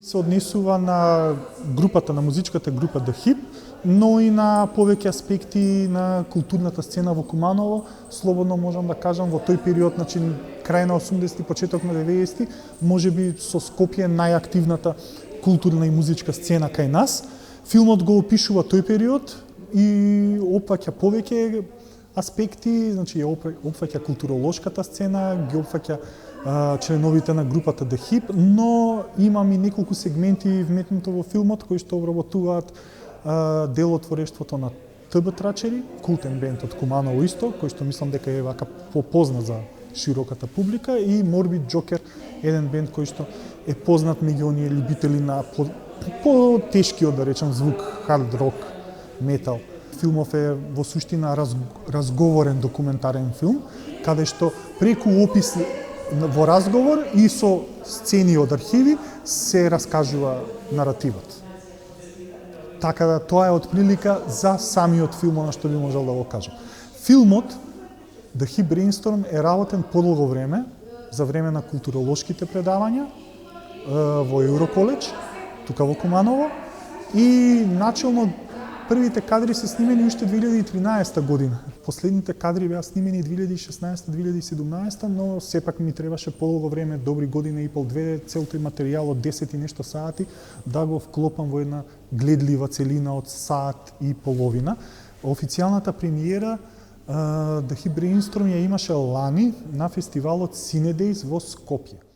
Се однесува на групата, на музичката група The Hip, но и на повеќе аспекти на културната сцена во Куманово. Слободно можам да кажам, во тој период, значи крај на 80-ти, почеток на 90-ти, можеби со Скопје најактивната културна и музичка сцена кај нас. Филмот го опишува тој период и опфаќа повеќе аспекти, значи опфаќа културолошката сцена, ги опфаќа членовите на групата The Hip, но имам и неколку сегменти вметнато во филмот кои што обработуваат делотворештвото на ТБ Трачери, култен бенд од Куманово исто, кој што мислам дека е вака попознат за широката публика, и Morbid Joker, еден бенд кој што е познат меѓу оние љубители на по-тешкиот, да речем, звук, хард рок, метал. Филмов е во суштина разговорен документарен филм, каде што преку опис во разговор и со сцени од архиви се раскажува наративот. Така да тоа е отприлика за самиот филм, на што би можел да го кажам. Филмот The Hip Brainstorm е работен подолго време, за време на културолошките предавања во Евроколедж, тука во Куманово, и начелно првите кадри се снимени уште 2013 година. Последните кадри беа снимени 2016-2017, но сепак ми требаше подолго време, добри година и пол, две, целој материјал од 10 и нешто сати, да го вклопам во една гледлива целина од сат и половина. Официјалната премиера The Hip Brainstorm ја имаше лани на фестивалот Cinedays во Скопје.